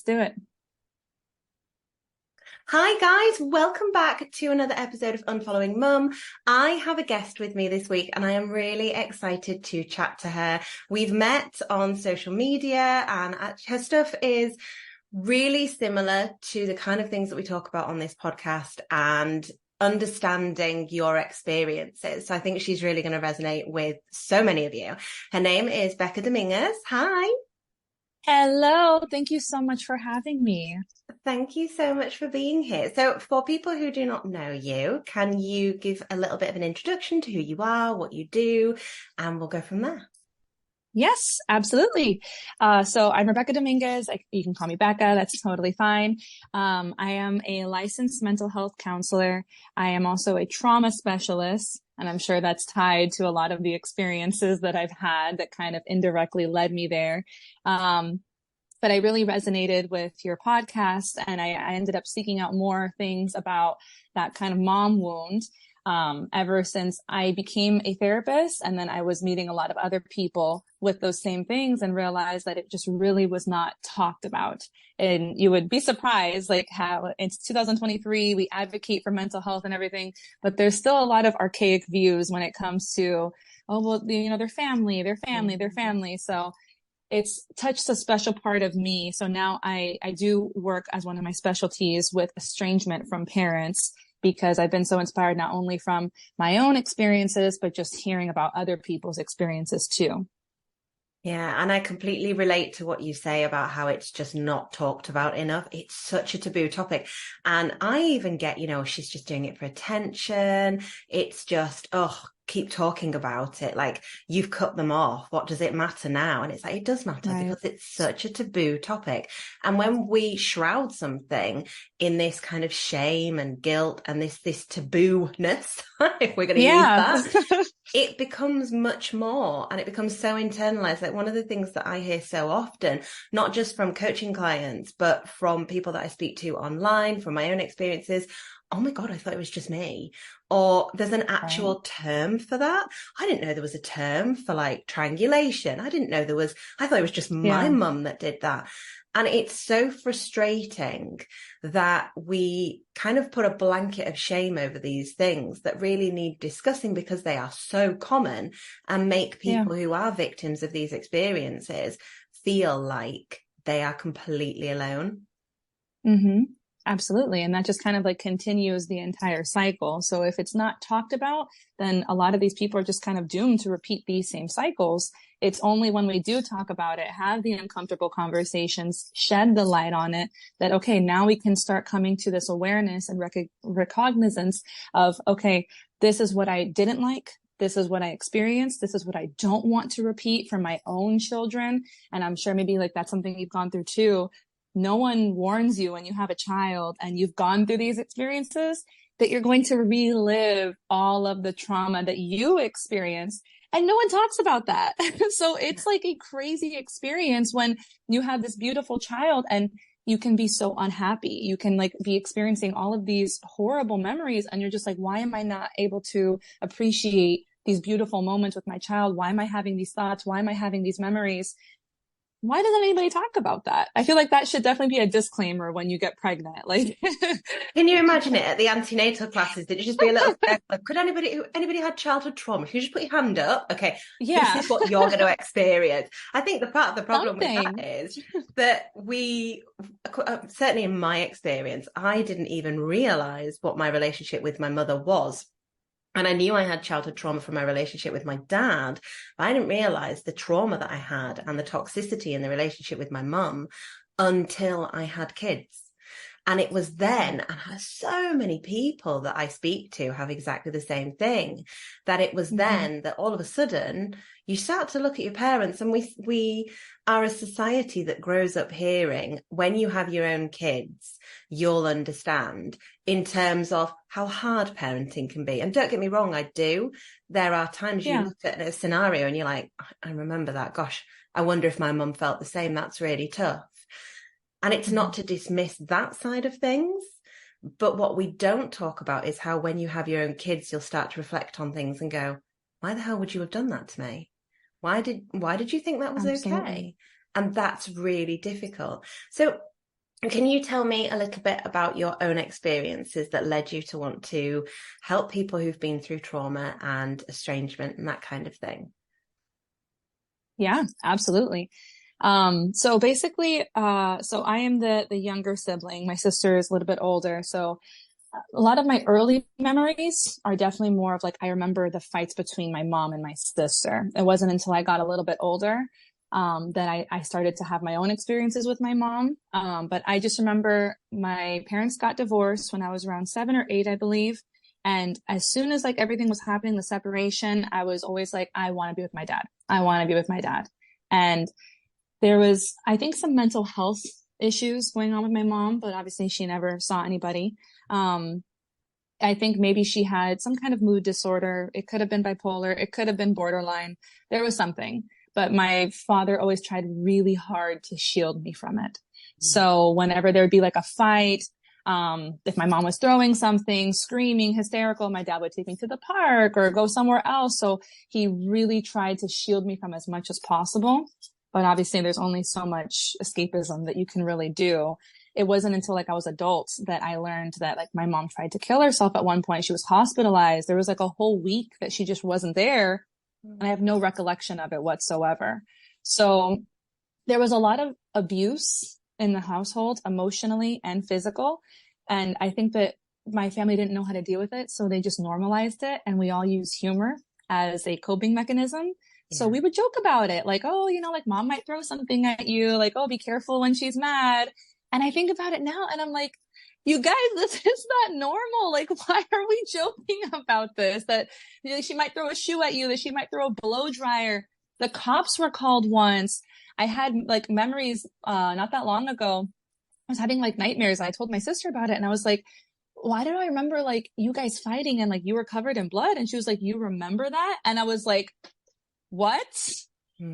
do it. Hi guys, welcome back to another episode of Unfollowing Mum. I have a guest with me this week and I am really excited to chat to her. We've met on social media and her stuff is really similar to the kind of things that we talk about on this podcast and understanding your experiences. So I think she's really going to resonate with so many of you. Her name is Rebecca Dominguez. Hi. Hello. Thank you so much for having me. Thank you so much for being here. So for people who do not know you, can you give a little bit of an introduction to who you are, what you do, and we'll go from there. Yes, absolutely. So I'm Rebecca Dominguez. You can call me Becca. That's totally fine. I am a licensed mental health counselor. I am also a trauma specialist, and I'm sure that's tied to a lot of the experiences that I've had that kind of indirectly led me there. But I really resonated with your podcast, and I ended up seeking out more things about that kind of mom wound. Ever since I became a therapist, and then I was meeting a lot of other people with those same things and realized that it just really was not talked about. And you would be surprised, like how it's 2023, we advocate for mental health and everything, but there's still a lot of archaic views when it comes to, oh, well, their family. So it's touched a special part of me. So now I do work as one of my specialties with estrangement from parents, because I've been so inspired not only from my own experiences, but just hearing about other people's experiences too. Yeah, and I completely relate to what you say about how it's just not talked about enough. It's such a taboo topic. And I even get, she's just doing it for attention. It's just, keep talking about it. Like, you've cut them off. What does it matter now? And it's like, it does matter, right? Because it's such a taboo topic. And when we shroud something in this kind of shame and guilt and this taboo-ness, if we're going to use that, it becomes much more, and it becomes so internalized. Like, one of the things that I hear so often, not just from coaching clients, but from people that I speak to online, from my own experiences, oh my God, I thought it was just me. Or there's an actual term for that. I didn't know there was a term for like triangulation. I thought it was just my mum that did that. And it's so frustrating that we kind of put a blanket of shame over these things that really need discussing, because they are so common and make people who are victims of these experiences feel like they are completely alone. Mm-hmm. Absolutely. And that just kind of like continues the entire cycle. So if it's not talked about, then a lot of these people are just kind of doomed to repeat these same cycles. It's only when we do talk about it, have the uncomfortable conversations, shed the light on it, that, okay, now we can start coming to this awareness and recognizance of, okay, this is what I didn't like. This is what I experienced. This is what I don't want to repeat for my own children. And I'm sure maybe like that's something you've gone through too. No one warns you when you have a child and you've gone through these experiences that you're going to relive all of the trauma that you experienced. And no one talks about that. So it's like a crazy experience when you have this beautiful child and you can be so unhappy. You can like be experiencing all of these horrible memories and you're just like, why am I not able to appreciate these beautiful moments with my child? Why am I having these thoughts? Why am I having these memories? Why doesn't anybody talk about that? I feel like that should definitely be a disclaimer when you get pregnant. Like, can you imagine it at the antenatal classes? Did it just be a little, could anybody had childhood trauma? Can you just put your hand up? Okay. Yeah. This is what you're going to experience. I think the part of the problem with that is that we, certainly in my experience, I didn't even realize what my relationship with my mother was. And I knew I had childhood trauma from my relationship with my dad, but I didn't realize the trauma that I had and the toxicity in the relationship with my mum until I had kids. And it was then, and so many people that I speak to have exactly the same thing, that it was then that all of a sudden you start to look at your parents, and we are a society that grows up hearing, when you have your own kids, you'll understand, in terms of how hard parenting can be. And don't get me wrong, I do. There are times you look at a scenario and you're like, I remember that. Gosh, I wonder if my mum felt the same. That's really tough. And it's not to dismiss that side of things, but what we don't talk about is how when you have your own kids, you'll start to reflect on things and go, why the hell would you have done that to me? Why did you think that was okay? And that's really difficult. So Can you tell me a little bit about your own experiences that led you to want to help people who've been through trauma and estrangement and that kind of thing? Yeah, absolutely. So basically, so I am the younger sibling. My sister is a little bit older. So a lot of my early memories are definitely more of like, I remember the fights between my mom and my sister. It wasn't until I got a little bit older, that I started to have my own experiences with my mom. But I just remember my parents got divorced when I was around 7 or 8, I believe. And as soon as like everything was happening, the separation, I was always like, I want to be with my dad. I want to be with my dad. And there was, I think, some mental health issues going on with my mom, but obviously she never saw anybody. Um, I think maybe she had some kind of mood disorder. It could have been bipolar. It could have been borderline. There was something, but my father always tried really hard to shield me from it. So whenever there would be like a fight, if my mom was throwing something, screaming, hysterical, my dad would take me to the park or go somewhere else. So he really tried to shield me from as much as possible. But obviously there's only so much escapism that you can really do. It wasn't until like I was adult that I learned that like my mom tried to kill herself at one point. She was hospitalized. There was like a whole week that she just wasn't there. And I have no recollection of it whatsoever. So there was a lot of abuse in the household, emotionally and physical. And I think that my family didn't know how to deal with it. So they just normalized it. And we all use humor as a coping mechanism. So we would joke about it, like, oh, you know, like mom might throw something at you, like, oh, be careful when she's mad. And I think about it now and I'm like, you guys, this is not normal. Like, why are we joking about this? That, you know, she might throw a shoe at you, that she might throw a blow dryer. The cops were called once. I had like memories, not that long ago. I was having like nightmares. I told my sister about it and I was like, why do I remember like you guys fighting and like you were covered in blood? And she was like, you remember that? And I was like, what?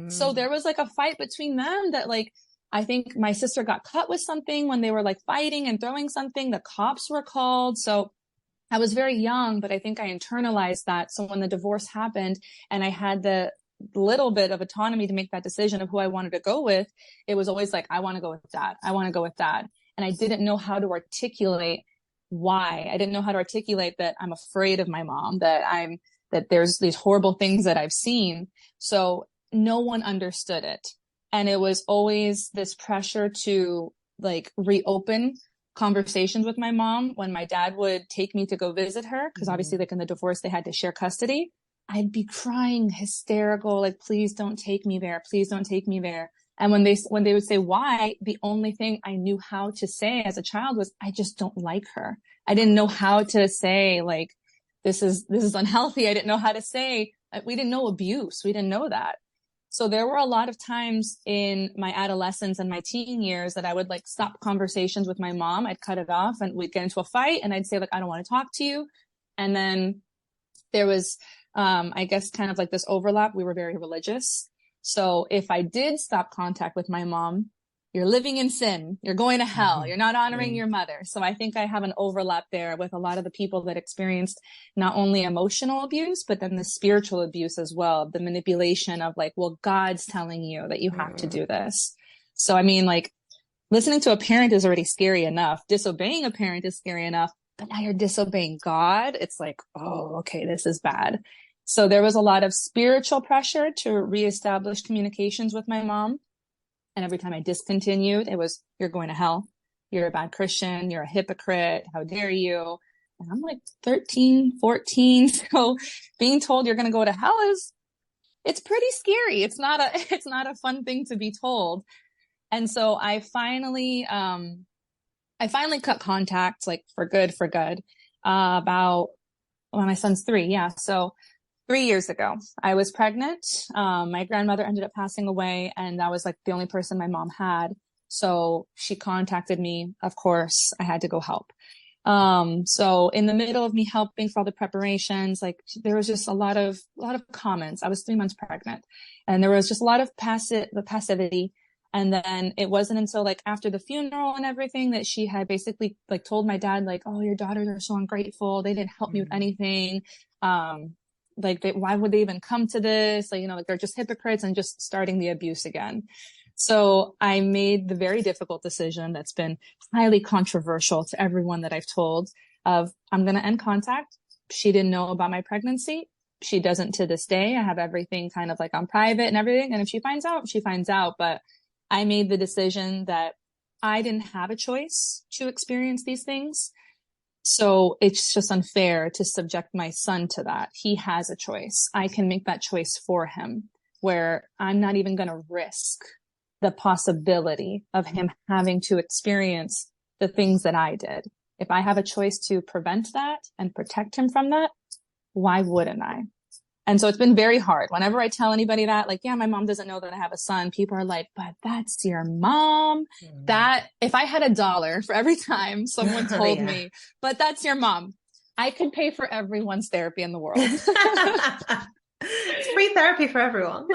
So there was like a fight between them that like, I think my sister got cut with something when they were like fighting and throwing something. The cops were called. So I was very young, but I think I internalized that. So when the divorce happened and I had the little bit of autonomy to make that decision of who I wanted to go with, it was always like, I want to go with dad. I want to go with dad. And I didn't know how to articulate why. I didn't know how to articulate that I'm afraid of my mom, that there's these horrible things that I've seen. So no one understood it. And it was always this pressure to like reopen conversations with my mom when my dad would take me to go visit her. Cause obviously like in the divorce, they had to share custody. I'd be crying hysterical, like, please don't take me there. Please don't take me there. And when they would say why, the only thing I knew how to say as a child was, I just don't like her. I didn't know how to say like, this is unhealthy. I didn't know how to say, we didn't know abuse. We didn't know that. So there were a lot of times in my adolescence and my teen years that I would like stop conversations with my mom. I'd cut it off and we'd get into a fight and I'd say like, I don't want to talk to you. And then there was, I guess kind of like this overlap. We were very religious. So if I did stop contact with my mom, you're living in sin, you're going to hell, you're not honoring your mother. So I think I have an overlap there with a lot of the people that experienced not only emotional abuse, but then the spiritual abuse as well. The manipulation of like, well, God's telling you that you have to do this. So, I mean, like listening to a parent is already scary enough. Disobeying a parent is scary enough, but now you're disobeying God. It's like, oh, okay, this is bad. So there was a lot of spiritual pressure to reestablish communications with my mom. And every time I discontinued, it was, you're going to hell. You're a bad Christian. You're a hypocrite. How dare you? And I'm like 13, 14. So being told you're going to go to hell it's pretty scary. It's not a fun thing to be told. And so I finally cut contact, like for good, about when my son's 3. Yeah. So 3 years ago, I was pregnant. My grandmother ended up passing away, and that was like the only person my mom had. So she contacted me. Of course, I had to go help. So in the middle of me helping for all the preparations, like there was just a lot of comments. I was 3 months pregnant, and there was just a lot of passivity. And then it wasn't until like after the funeral and everything that she had basically like told my dad, like, oh, your daughters are so ungrateful. They didn't help me with anything. Like why would they even come to this? Like, you know, like they're just hypocrites and just starting the abuse again. So I made the very difficult decision that's been highly controversial to everyone that I've told of I'm going to end contact. She didn't know about my pregnancy. She doesn't to this day. I have everything kind of like on private and everything. And if she finds out, she finds out. But I made the decision that I didn't have a choice to experience these things. So it's just unfair to subject my son to that. He has a choice. I can make that choice for him, where I'm not even going to risk the possibility of him having to experience the things that I did. If I have a choice to prevent that and protect him from that, why wouldn't I? And so it's been very hard. Whenever I tell anybody that, like, yeah, my mom doesn't know that I have a son, people are like, but that's your mom. That if I had $1 for every time someone told me, but that's your mom, I could pay for everyone's therapy in the world. It's free therapy for everyone.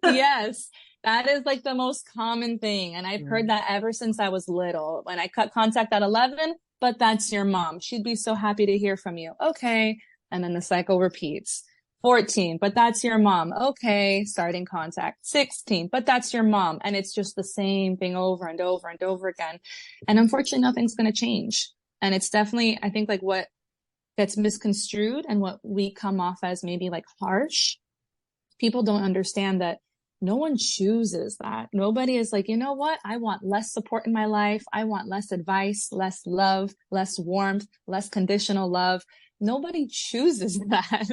Yes. That is like the most common thing. And I've heard that ever since I was little. When I cut contact at 11, but that's your mom. She'd be so happy to hear from you. Okay. And then the cycle repeats. 14, but that's your mom. Okay. Starting contact. 16, but that's your mom. And it's just the same thing over and over and over again. And unfortunately, nothing's going to change. And it's definitely, I think, like what gets misconstrued and what we come off as maybe like harsh. People don't understand that no one chooses that. Nobody is like, you know what? I want less support in my life. I want less advice, less love, less warmth, less conditional love. Nobody chooses that.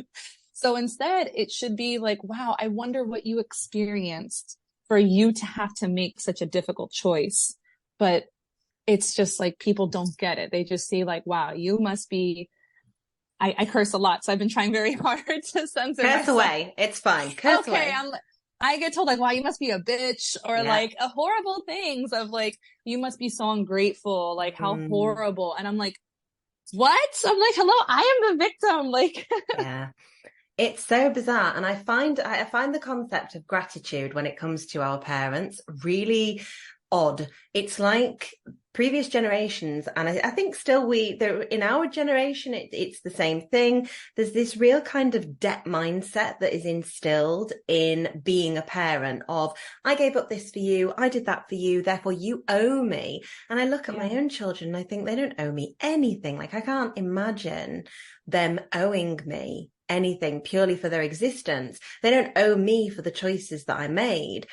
So instead, it should be like, wow, I wonder what you experienced for you to have to make such a difficult choice. But it's just like people don't get it. They just see like, wow, you must be. I curse a lot, so I've been trying very hard to censor Curse myself. away. It's fine. Curse away. I get told like, wow, you must be a bitch, or like a horrible things of like, you must be so ungrateful, like how horrible. And I'm like, what? I'm like, hello, I am the victim. Like, yeah. It's so bizarre. And I find the concept of gratitude when it comes to our parents really odd. It's like previous generations, and I think still in our generation, it's the same thing. There's this real kind of debt mindset that is instilled in being a parent of, I gave up this for you, I did that for you, therefore you owe me. And I look at my own children and I think they don't owe me anything. Like I can't imagine them owing me anything purely for their existence. They don't owe me for the choices that I made.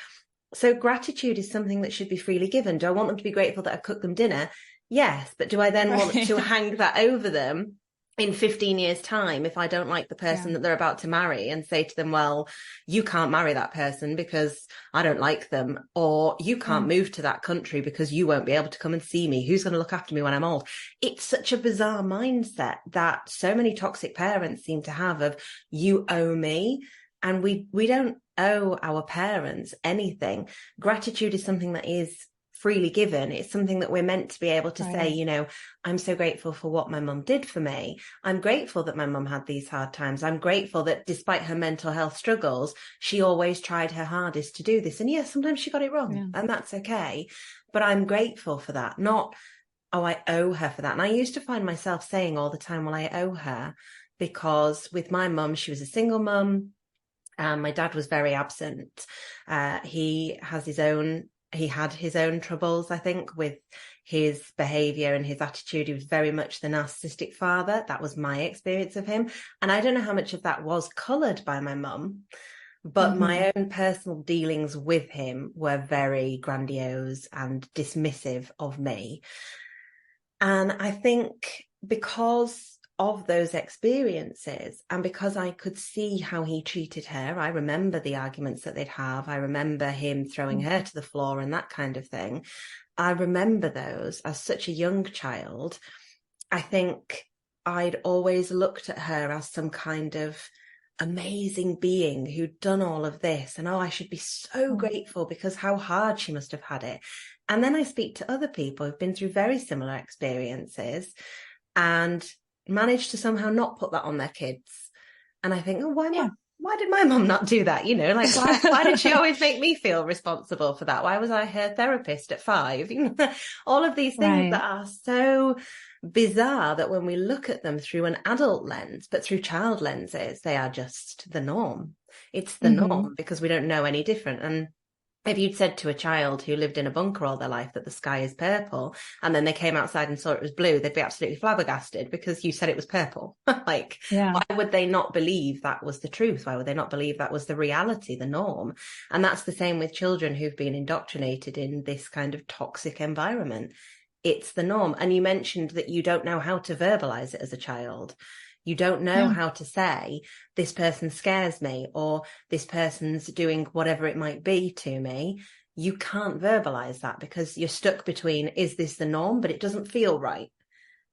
So gratitude is something that should be freely given. Do I want them to be grateful that I cooked them dinner? Yes. But do I then want to hang that over them in 15 years' time if I don't like the person that they're about to marry and say to them, well, you can't marry that person because I don't like them, or you can't move to that country because you won't be able to come and see me. Who's going to look after me when I'm old? It's such a bizarre mindset that so many toxic parents seem to have of, you owe me. And we don't owe our parents anything. Gratitude is something that is freely given. It's something that we're meant to be able to say, you know, I'm so grateful for what my mum did for me. I'm grateful that my mum had these hard times. I'm grateful that despite her mental health struggles, she always tried her hardest to do this. And yes, sometimes she got it wrong, and that's okay. But I'm grateful for that, not, oh, I owe her for that. And I used to find myself saying all the time, well, I owe her, because with my mum, she was a single mum. My dad was very absent. He had his own troubles, I think, with his behavior and his attitude. He was very much the narcissistic father. That was my experience of him. And I don't know how much of that was colored by my mum, but my own personal dealings with him were very grandiose and dismissive of me. And I think because of those experiences, and because I could see how he treated her, I remember the arguments that they'd have. I remember him throwing her to the floor and that kind of thing. I remember those as such a young child. I think I'd always looked at her as some kind of amazing being who'd done all of this, and I should be so grateful because how hard she must have had it. And then I speak to other people who've been through very similar experiences and managed to somehow not put that on their kids. And I think, oh, why did my mum not do that? You know, like, why did she always make me feel responsible for that? Why was I her therapist at 5? You know, all of these things that are so bizarre that when we look at them through an adult lens, but through child lenses, they are just the norm. It's the norm because we don't know any different. And if you'd said to a child who lived in a bunker all their life that the sky is purple, and then they came outside and saw it was blue, they'd be absolutely flabbergasted because you said it was purple. Like, Yeah. why would they not believe that was the truth? Why would they not believe that was the reality, the norm? And that's the same with children who've been indoctrinated in this kind of toxic environment. It's the norm. And you mentioned that you don't know how to verbalize it as a child. You don't know how to say, this person scares me, or this person's doing whatever it might be to me. You can't verbalize that because you're stuck between, is this the norm? But it doesn't feel right.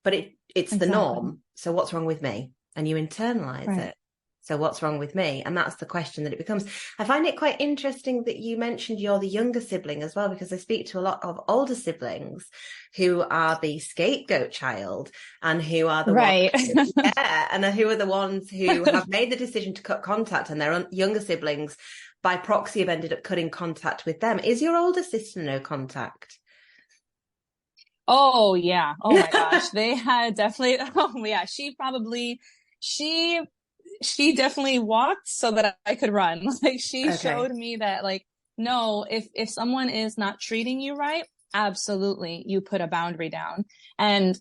But it's the norm. So what's wrong with me? And you internalize it. So what's wrong with me? And that's the question that it becomes. I find it quite interesting that you mentioned you're the younger sibling as well, because I speak to a lot of older siblings who are the scapegoat child and who are the ones, and who are the ones who have made the decision to cut contact, and their younger siblings by proxy have ended up cutting contact with them. Is your older sister no contact? Oh yeah. Oh my gosh. They had definitely, oh yeah, she definitely walked so that I could run. Like she showed me that, like, no, if someone is not treating you right, absolutely, you put a boundary down. And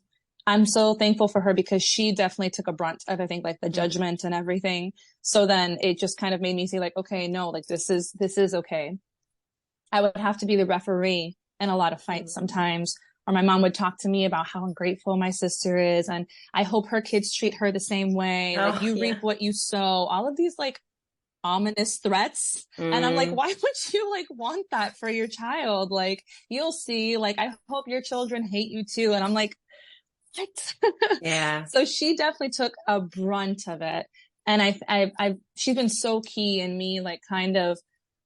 I'm so thankful for her because she definitely took a brunt of, I think, like the judgment and everything. So then it just kind of made me see like, okay, no, like this is okay. I would have to be the referee in a lot of fights sometimes. Or my mom would talk to me about how ungrateful my sister is. And I hope her kids treat her the same way. Like you reap what you sow, all of these like ominous threats. And I'm like, why would you like want that for your child? Like, you'll see, like, I hope your children hate you too. And I'm like, what? Yeah. So she definitely took a brunt of it. And she's been so key in me, like kind of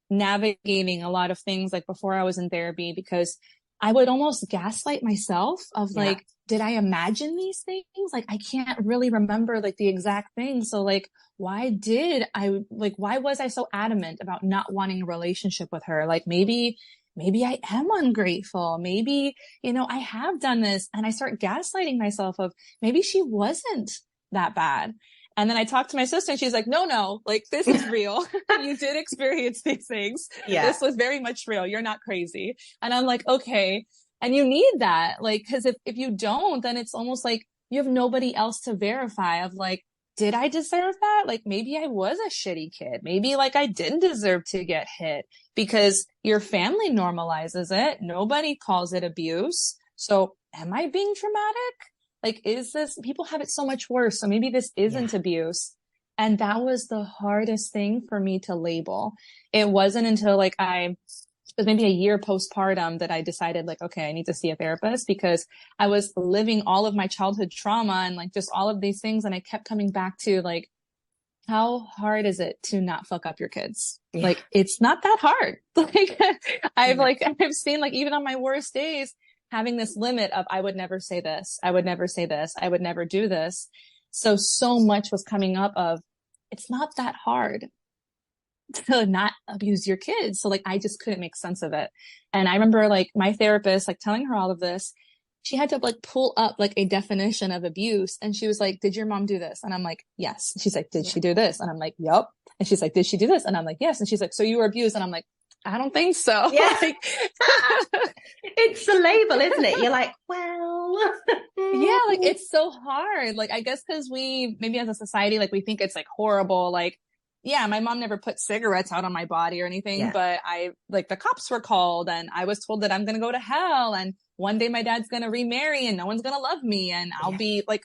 navigating a lot of things like before I was in therapy, because I would almost gaslight myself of like, did I imagine these things? Like, I can't really remember like the exact thing. So like, why was I so adamant about not wanting a relationship with her? Like maybe I am ungrateful. Maybe, I have done this, and I start gaslighting myself of maybe she wasn't that bad. And then I talked to my sister and she's like, no, like this is real. You did experience these things. Yeah. This was very much real. You're not crazy. And I'm like, okay. And you need that. Like, cause if you don't, then it's almost like you have nobody else to verify of like, did I deserve that? Like maybe I was a shitty kid. Maybe like I didn't deserve to get hit, because your family normalizes it. Nobody calls it abuse. So am I being traumatic? Like, people have it so much worse. So maybe this isn't abuse. And that was the hardest thing for me to label. It wasn't until like it was maybe a year postpartum that I decided like, okay, I need to see a therapist, because I was living all of my childhood trauma and like just all of these things. And I kept coming back to like, how hard is it to not fuck up your kids? Yeah. Like, it's not that hard. Like I've seen like, even on my worst days, having this limit of, I would never say this. I would never say this. I would never do this. So much was coming up of, it's not that hard to not abuse your kids. So like, I just couldn't make sense of it. And I remember like my therapist, like telling her all of this, she had to like pull up like a definition of abuse. And she was like, did your mom do this? And I'm like, yes. And she's like, did she do this? And I'm like, yep. And she's like, did she do this? And I'm like, yes. And she's like, so you were abused? And I'm like, I don't think so. Yeah. Like, it's the label, isn't it? You're like, well, yeah, like it's so hard. Like, I guess because maybe as a society, like we think it's like horrible. Like, yeah, my mom never put cigarettes out on my body or anything, but the cops were called and I was told that I'm going to go to hell. And one day my dad's going to remarry and no one's going to love me. And I'll be like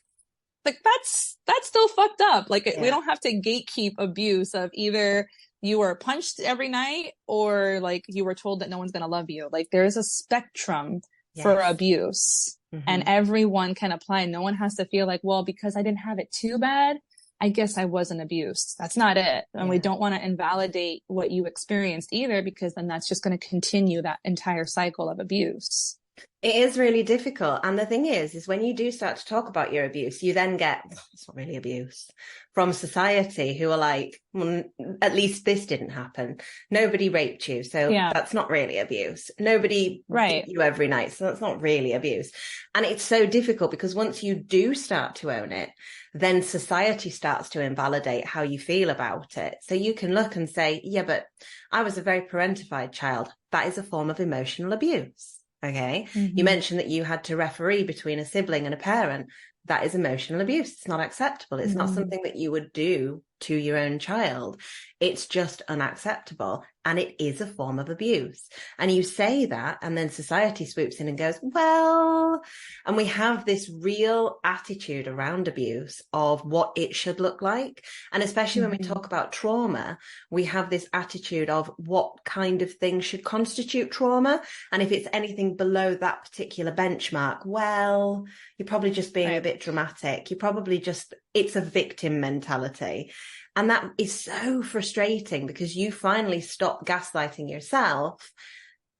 that's still fucked up. Like we don't have to gatekeep abuse of either you were punched every night or like you were told that no one's going to love you. Like there's a spectrum for abuse and everyone can apply. No one has to feel like, well, because I didn't have it too bad, I guess I wasn't abused. That's not it. And we don't want to invalidate what you experienced either, because then that's just going to continue that entire cycle of abuse. It is really difficult. And the thing is when you do start to talk about your abuse, you then get, it's not really abuse, from society, who are like, well, at least this didn't happen. Nobody raped you, so that's not really abuse. Nobody beat you every night, so that's not really abuse. And it's so difficult because once you do start to own it, then society starts to invalidate how you feel about it. So you can look and say, yeah, but I was a very parentified child. that is a form of emotional abuse. Okay. Mm-hmm. You mentioned that you had to referee between a sibling and a parent. That is emotional abuse. It's not acceptable. It's not something that you would do to your own child. It's just unacceptable. And it is a form of abuse. And you say that, and then society swoops in and goes, well, and we have this real attitude around abuse of what it should look like. And especially when we talk about trauma, we have this attitude of what kind of thing should constitute trauma. And if it's anything below that particular benchmark, well, you're probably just being a bit dramatic. You're probably just, it's a victim mentality. And that is so frustrating because you finally stop gaslighting yourself.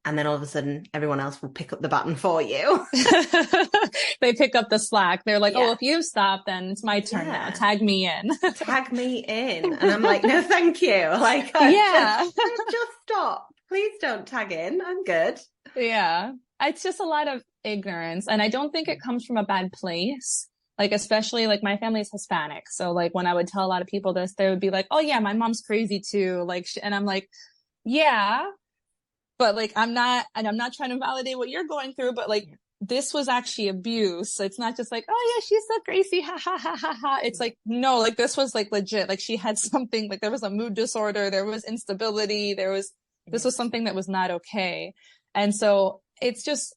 And then all of a sudden, everyone else will pick up the baton for you. They pick up the slack. They're like, oh, if you stop, then it's my turn now. Tag me in. Tag me in. And I'm like, no, thank you. Like, just stop. Please don't tag in. I'm good. Yeah. It's just a lot of ignorance. And I don't think it comes from a bad place. Like, especially like my family is Hispanic. So like when I would tell a lot of people this, they would be like, oh yeah, my mom's crazy too. Like, and I'm like, yeah, but like, I'm not trying to validate what you're going through, but like, this was actually abuse. So it's not just like, oh yeah, she's so crazy. Ha ha ha ha ha. It's like, no, like this was like legit. Like she had something, like there was a mood disorder. There was instability. This was something that was not okay. And so it's just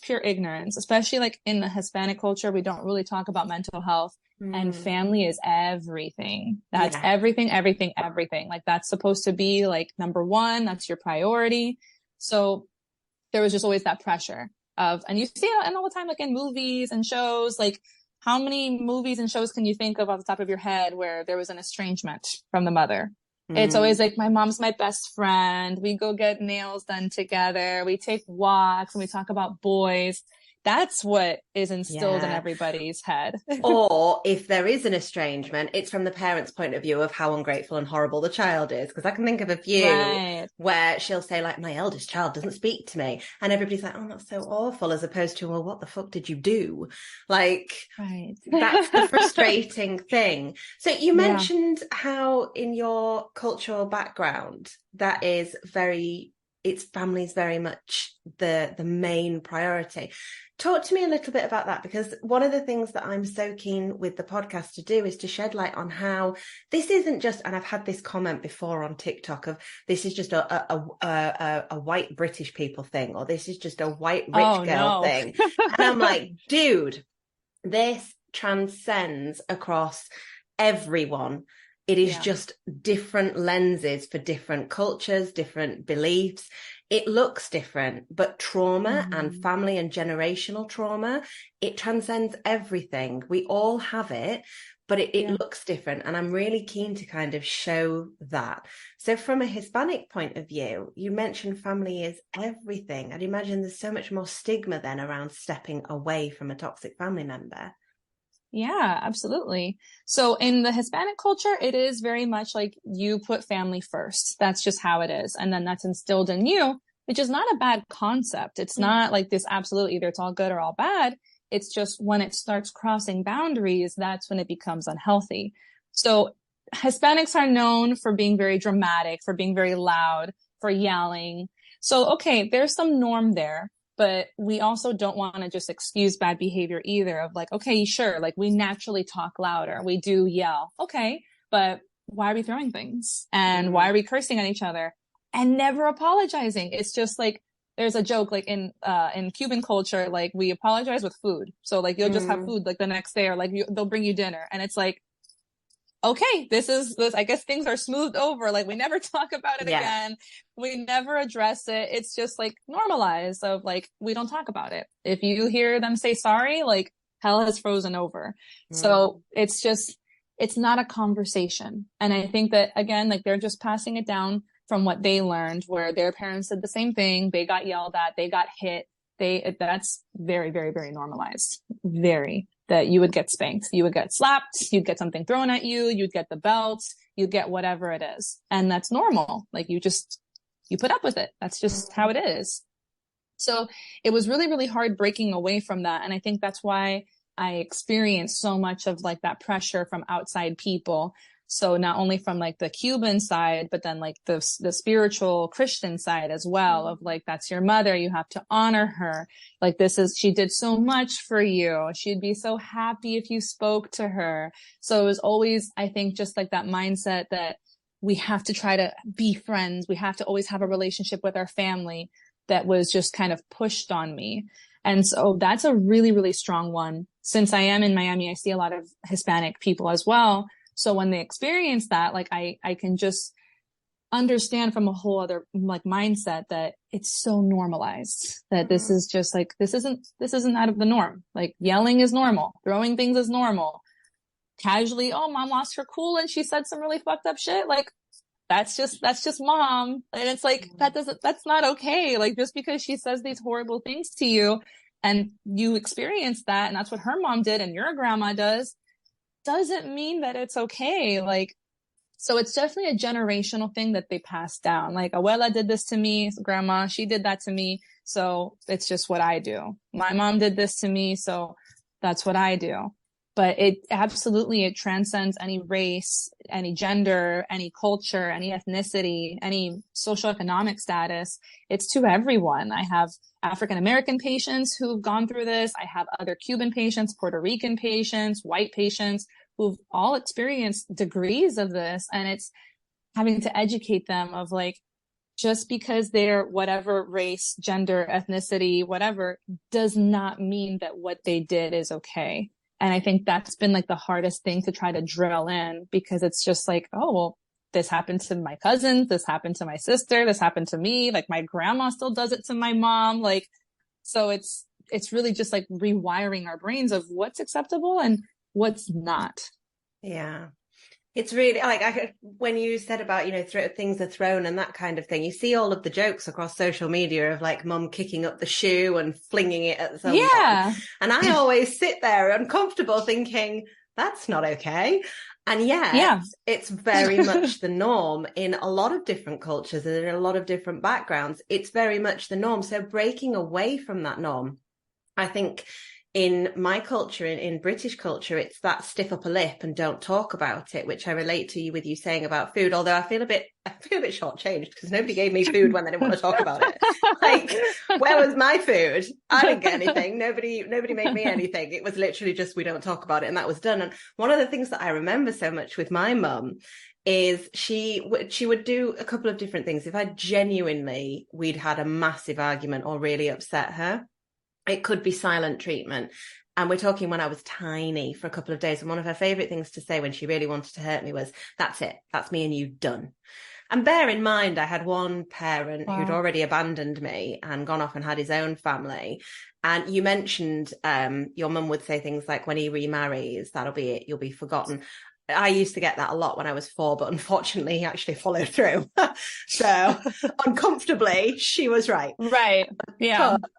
pure ignorance, especially like in the Hispanic culture. We don't really talk about mental health, and family is everything. That's everything. Like that's supposed to be like number one. That's your priority. So there was just always that pressure of, and you see it all the time, like in movies and shows, like how many movies and shows can you think of off the top of your head where there was an estrangement from the mother? It's always like, my mom's my best friend. We go get nails done together. We take walks and we talk about boys. That's what is instilled in everybody's head. Or if there is an estrangement, it's from the parent's point of view of how ungrateful and horrible the child is. Because I can think of a few where she'll say like, my eldest child doesn't speak to me. And everybody's like, oh, that's so awful. As opposed to, well, what the fuck did you do? Like, that's the frustrating thing. So you mentioned how in your cultural background, that is it's family's very much the main priority. Talk to me a little bit about that, because one of the things that I'm so keen with the podcast to do is to shed light on how this isn't just, and I've had this comment before on TikTok of, this is just a white British people thing, or this is just a white rich girl thing. And I'm like, dude, this transcends across everyone. It is just different lenses for different cultures, different beliefs. It looks different, but trauma and family and generational trauma, it transcends everything. We all have it, but it looks different. And I'm really keen to kind of show that. So from a Hispanic point of view, you mentioned family is everything. I'd imagine there's so much more stigma then around stepping away from a toxic family member. Yeah, absolutely. So in the Hispanic culture, it is very much like you put family first. That's just how it is. And then that's instilled in you, which is not a bad concept. It's not like this absolute, either it's all good or all bad. It's just when it starts crossing boundaries, that's when it becomes unhealthy. So Hispanics are known for being very dramatic, for being very loud, for yelling. So, okay, there's some norm there. But we also don't want to just excuse bad behavior either, of like, okay, sure, like we naturally talk louder. We do yell. Okay, but why are we throwing things? And why are we cursing at each other? And never apologizing. It's just like, there's a joke like in Cuban culture, like we apologize with food. So like you'll just have food like the next day, or like they'll bring you dinner. And it's like, okay, this, I guess things are smoothed over. Like we never talk about it again. We never address it. It's just like normalized of like, we don't talk about it. If you hear them say sorry, like hell has frozen over. So it's not a conversation. And I think that again, like they're just passing it down from what they learned, where their parents did the same thing. They got yelled at, they got hit. That's very, very, very normalized. Very. That you would get spanked, you would get slapped, you'd get something thrown at you, you'd get the belt, you'd get whatever it is. And that's normal. Like you put up with it. That's just how it is. So it was really, really hard breaking away from that. And I think that's why I experienced so much of like that pressure from outside people. So not only from like the Cuban side, but then like the spiritual Christian side as well, of like, that's your mother, you have to honor her. Like, she did so much for you. She'd be so happy if you spoke to her. So it was always, I think, just like that mindset that we have to try to be friends. We have to always have a relationship with our family, that was just kind of pushed on me. And so that's a really, really strong one. Since I am in Miami, I see a lot of Hispanic people as well. So when they experience that, like I can just understand from a whole other like mindset that it's so normalized, that this is just like, this isn't out of the norm. Like, yelling is normal. Throwing things is normal. Casually, oh, mom lost her cool and she said some really fucked up shit. Like, that's just mom. And it's like, that's not okay. Like, just because she says these horrible things to you and you experience that, and that's what her mom did and your grandma does, doesn't mean that it's okay. Like, so it's definitely a generational thing that they pass down. Like, abuela did this to me, grandma, she did that to me, so it's just what I do. My mom did this to me, so that's what I do. But it transcends any race, any gender, any culture, any ethnicity, any socioeconomic status. It's to everyone. I have African American patients who've gone through this. I have other Cuban patients, Puerto Rican patients, white patients who've all experienced degrees of this. And it's having to educate them of like, just because they're whatever race, gender, ethnicity, whatever, does not mean that what they did is okay. And I think that's been like the hardest thing to try to drill in, because it's just like, oh, well, this happened to my cousins, this happened to my sister, this happened to me. Like, my grandma still does it to my mom. Like, so it's really just like rewiring our brains of what's acceptable and what's not. Yeah. It's really like, when you said about, things are thrown and that kind of thing, you see all of the jokes across social media of like mum kicking up the shoe and flinging it at someone. Yeah. And I always sit there uncomfortable thinking, that's not okay. And yet, it's very much the norm in a lot of different cultures and in a lot of different backgrounds. It's very much the norm. So breaking away from that norm, I think, in my culture, in British culture, it's that stiff upper lip and don't talk about it, which I relate to you with you saying about food. Although I feel a bit shortchanged, because nobody gave me food when they didn't want to talk about it. Like, where was my food? I didn't get anything. Nobody made me anything. It was literally just, we don't talk about it, and that was done. And one of the things that I remember so much with my mum is she would do a couple of different things. If we'd had a massive argument or really upset her, it could be silent treatment. And we're talking when I was tiny, for a couple of days. And one of her favourite things to say when she really wanted to hurt me was, that's it. That's me and you, done. And bear in mind, I had one parent who'd already abandoned me and gone off and had his own family. And you mentioned your mum would say things like, when he remarries, that'll be it. You'll be forgotten. I used to get that a lot when I was 4, but unfortunately he actually followed through. So uncomfortably, she was right. Right. Yeah. But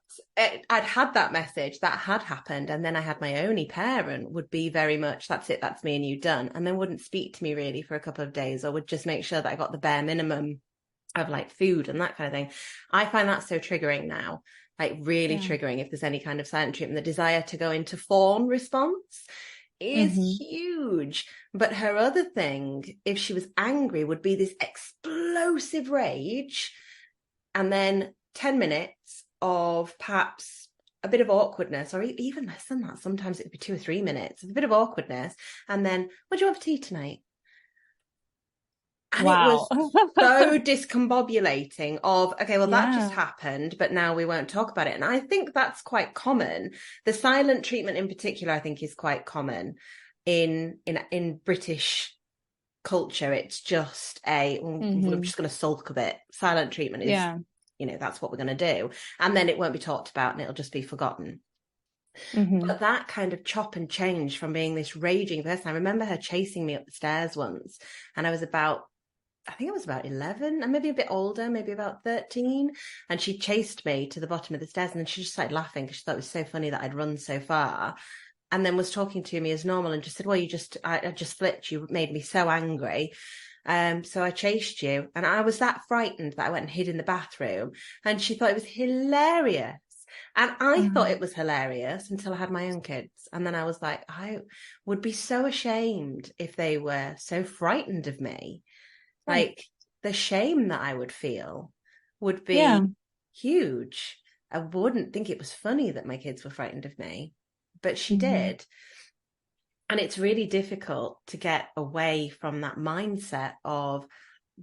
I'd had that message that had happened, and then I had my only parent would be very much, that's it, that's me and you, done, and then wouldn't speak to me really for a couple of days, or would just make sure that I got the bare minimum of like food and that kind of thing. I find that so triggering now, like really triggering. If there's any kind of silent treatment, the desire to go into fawn response is huge. But her other thing, if she was angry, would be this explosive rage, and then 10 minutes of perhaps a bit of awkwardness, or even less than that. Sometimes it'd be 2 or 3 minutes of a bit of awkwardness, and then, what do you want for tea tonight? And it was so discombobulating of, okay, well, that just happened, but now we won't talk about it. And I think that's quite common. The silent treatment in particular, I think, is quite common in British culture. It's just I'm just going to sulk a bit. Silent treatment is, that's what we're going to do. And then it won't be talked about and it'll just be forgotten. But that kind of chop and change from being this raging person. I remember her chasing me up the stairs once, and I was about 11, and maybe a bit older, maybe about 13. And she chased me to the bottom of the stairs, and then she just started laughing because she thought it was so funny that I'd run so far. And then was talking to me as normal and just said, well, I just flipped. You made me so angry. So I chased you. And I was that frightened that I went and hid in the bathroom. And she thought it was hilarious And I thought it was hilarious until I had my own kids. And then I was like, I would be so ashamed if they were so frightened of me. Right. Like the shame that I would feel would be Yeah. huge. I wouldn't think it was funny that my kids were frightened of me, but she Mm-hmm. did. And it's really difficult to get away from that mindset of,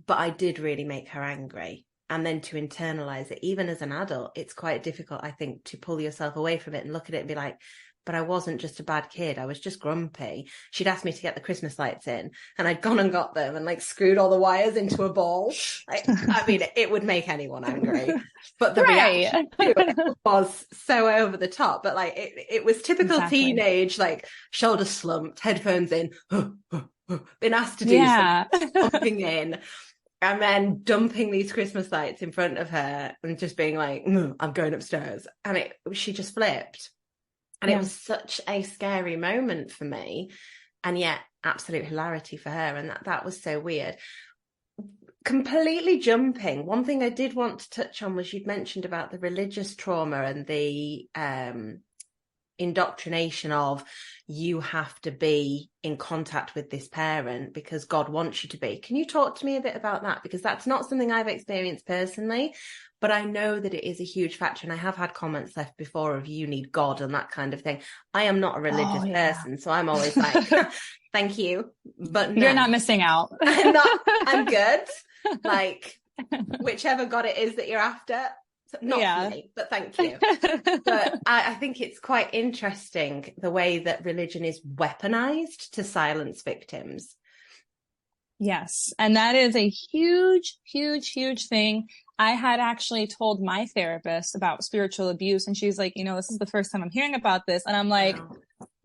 but I did really make her angry. And then to internalize it, even as an adult, it's quite difficult, I think, to pull yourself away from it and look at it and be like, but I wasn't just a bad kid. I was just grumpy. She'd asked me to get the Christmas lights in and I'd gone and got them and like screwed all the wires into a ball. I mean, it would make anyone angry, but the reaction to it was so over the top. But like, it was typical teenage, like shoulder slumped, headphones in, been asked to do something, jumping in. And then dumping these Christmas lights in front of her and just being like, I'm going upstairs. And she just flipped. And it was such a scary moment for me. And yet absolute hilarity for her. And that was so weird. Completely jumping. One thing I did want to touch on was you'd mentioned about the religious trauma and the indoctrination of you have to be in contact with this parent because God wants you to be. Can you talk to me a bit about that? Because that's not something I've experienced personally, but I know that it is a huge factor. And I have had comments left before of you need God and that kind of thing. I am not a religious person, so I'm always like, thank you, but no. You're not missing out. I'm good. Like whichever God it is that you're after, not for me, but thank you. But I think it's quite interesting the way that religion is weaponized to silence victims. Yes. And that is a huge, huge, huge thing. I had actually told my therapist about spiritual abuse, and she's like, this is the first time I'm hearing about this. And I'm like,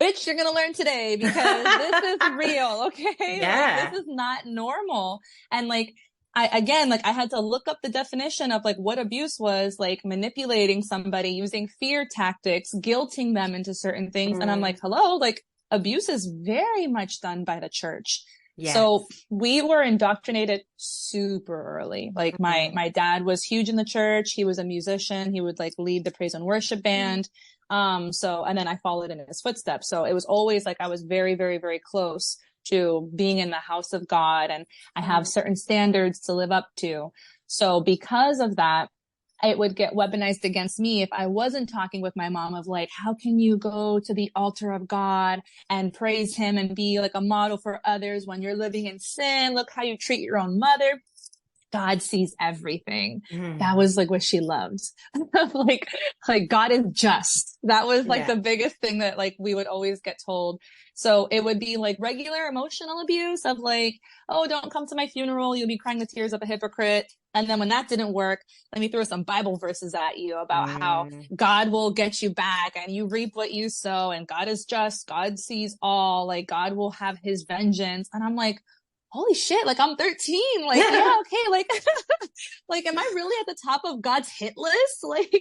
bitch, you're going to learn today because this is real. Okay. Yeah. Like, this is not normal. And like, I had to look up the definition of like what abuse was, like manipulating somebody, using fear tactics, guilting them into certain things. And I'm like, hello, like abuse is very much done by the church. Yes. So we were indoctrinated super early. Like my dad was huge in the church. He was a musician. He would like lead the praise and worship band. And then I followed in his footsteps. So it was always like I was very, very, very close to being in the house of God, and I have certain standards to live up to. So because of that, it would get weaponized against me if I wasn't talking with my mom of like, how can you go to the altar of God and praise him and be like a model for others when you're living in sin? Look how you treat your own mother. God sees everything. That was like what she loved. like God is just. That was like the biggest thing that like we would always get told. So it would be like regular emotional abuse of like, oh, don't come to my funeral. You'll be crying the tears of a hypocrite. And then when that didn't work, let me throw some Bible verses at you about how God will get you back and you reap what you sow and God is just. God sees all. Like God will have his vengeance. And I'm like, holy shit, like I'm 13. Like, yeah, okay. Like, like, am I really at the top of God's hit list? Like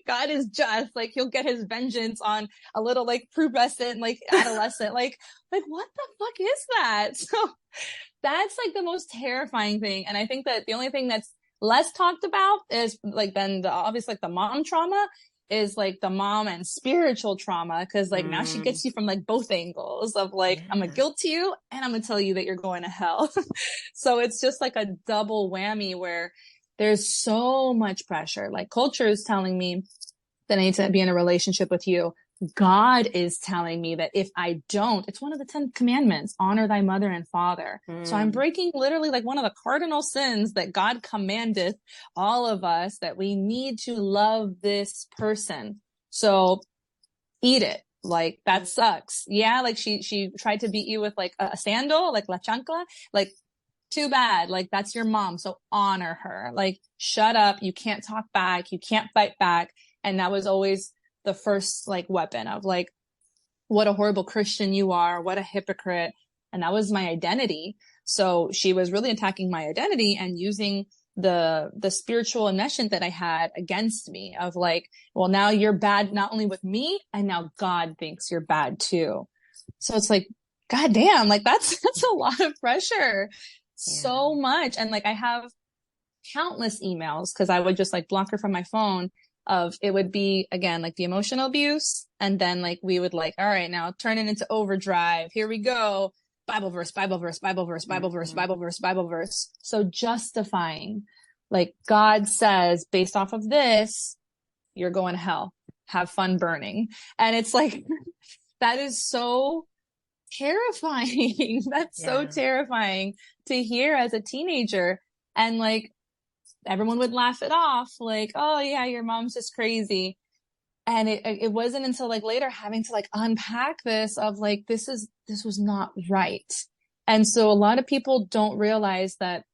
God is just, like, he'll get his vengeance on a little like pubescent, like adolescent. like what the fuck is that? So that's like the most terrifying thing. And I think that the only thing that's less talked about is like then obviously like the mom trauma is like the mom and spiritual trauma. Cause like now she gets you from like both angles of like, I'm gonna guilt you and I'm gonna tell you that you're going to hell. So it's just like a double whammy where there's so much pressure. Like culture is telling me that I need to be in a relationship with you. God is telling me that if I don't, it's one of the 10 commandments, honor thy mother and father. So I'm breaking literally like one of the cardinal sins that God commanded all of us, that we need to love this person. So eat it. Like that sucks. Yeah. Like she tried to beat you with like a sandal, like la chancla, like too bad. Like that's your mom. So honor her. Like shut up. You can't talk back. You can't fight back. And that was always the first like weapon of like, what a horrible Christian you are, what a hypocrite. And that was my identity. So she was really attacking my identity and using the spiritual enmeshment that I had against me of like, well, now you're bad, not only with me, and now God thinks you're bad too. So it's like, God damn, like that's a lot of pressure. So much. And like, I have countless emails, cause I would just like block her from my phone, of it would be, again, like the emotional abuse. And then like, we would like, all right, now turn it into overdrive. Here we go. Bible verse, Bible verse, Bible verse, Bible verse, Bible verse, Bible verse. So justifying, like, God says, based off of this, you're going to hell. Have fun burning. And it's like, that is so terrifying. That's so terrifying to hear as a teenager. And like, everyone would laugh it off, like, oh yeah, your mom's just crazy. And it wasn't until like later having to like unpack this of like, this was not right. And so a lot of people don't realize that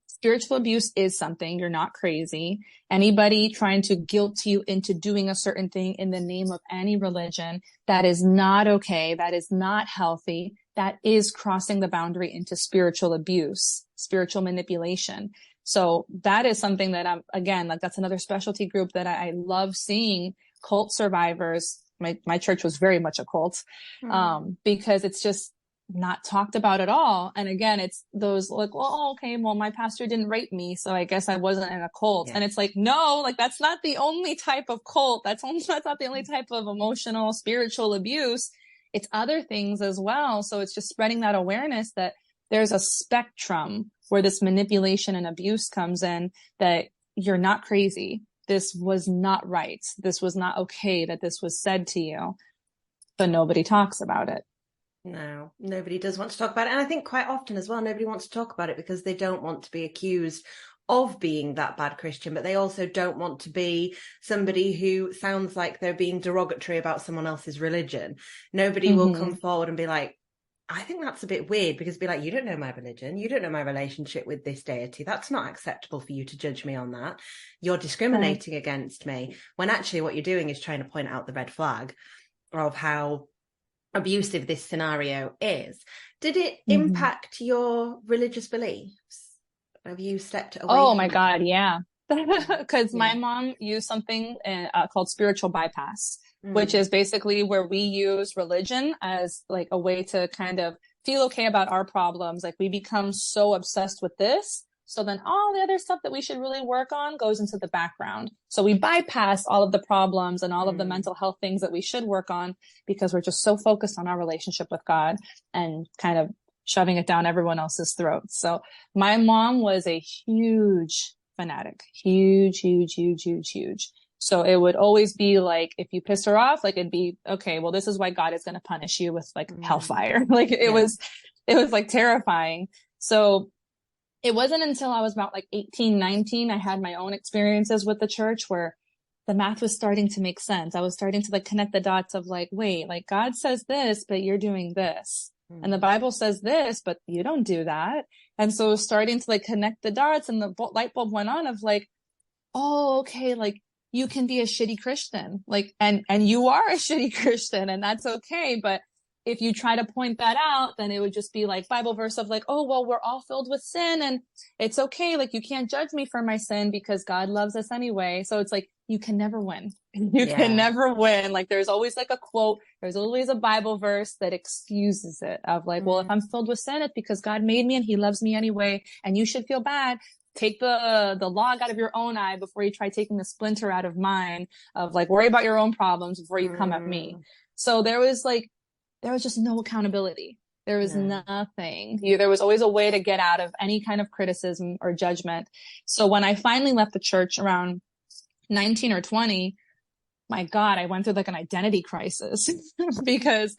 spiritual abuse is something. You're not crazy. Anybody trying to guilt you into doing a certain thing in the name of any religion, that is not okay. That is not healthy. That is crossing the boundary into spiritual abuse, spiritual manipulation. So that is something that I'm, again, like, that's another specialty group that I love seeing cult survivors. My church was very much a cult, because it's just not talked about at all. And again, it's those like, well, okay, well, my pastor didn't rape me, so I guess I wasn't in a cult. And it's like, no, like, that's not the only type of cult. That's not the only type of emotional, spiritual abuse. It's other things as well. So it's just spreading that awareness that there's a spectrum where this manipulation and abuse comes in, that you're not crazy. This was not right. This was not okay that this was said to you, but nobody talks about it. No, nobody does want to talk about it. And I think quite often as well, nobody wants to talk about it because they don't want to be accused of being that bad Christian, but they also don't want to be somebody who sounds like they're being derogatory about someone else's religion. Nobody will come forward and be like, I think that's a bit weird, because be like, you don't know my religion. You don't know my relationship with this deity. That's not acceptable for you to judge me on that. You're discriminating against me, when actually what you're doing is trying to point out the red flag of how abusive this scenario is. Did it impact your religious beliefs? Have you stepped away? Oh my God, yeah. Because my mom used something called spiritual bypass, which is basically where we use religion as like a way to kind of feel okay about our problems. Like, we become so obsessed with this, so then all the other stuff that we should really work on goes into the background. So we bypass all of the problems and all of the mental health things that we should work on, because we're just so focused on our relationship with God and kind of shoving it down everyone else's throats. So my mom was a huge fanatic, huge. So it would always be like, if you piss her off, like, it'd be, okay, well, this is why God is going to punish you with like hellfire. Like, it was like terrifying. So it wasn't until I was about like 18, 19, I had my own experiences with the church where the math was starting to make sense. I was starting to like connect the dots of like, wait, like, God says this, but you're doing this. And the Bible says this, but you don't do that. And so starting to like connect the dots, and the light bulb went on of like, oh, okay, like, you can be a shitty Christian, like, and you are a shitty Christian, and that's okay. But if you try to point that out, then it would just be like Bible verse of like, oh, well, we're all filled with sin and it's okay. Like, you can't judge me for my sin because God loves us anyway. So it's like, you can never win. You can never win. Like, there's always like a quote, there's always a Bible verse that excuses it of like, well, if I'm filled with sin, it's because God made me and he loves me anyway. And you should feel bad. Take the log out of your own eye before you try taking the splinter out of mine, of like, worry about your own problems before you come at me. So there was just no accountability. There was nothing. There was always a way to get out of any kind of criticism or judgment. So when I finally left the church around 19 or 20, my God, I went through like an identity crisis because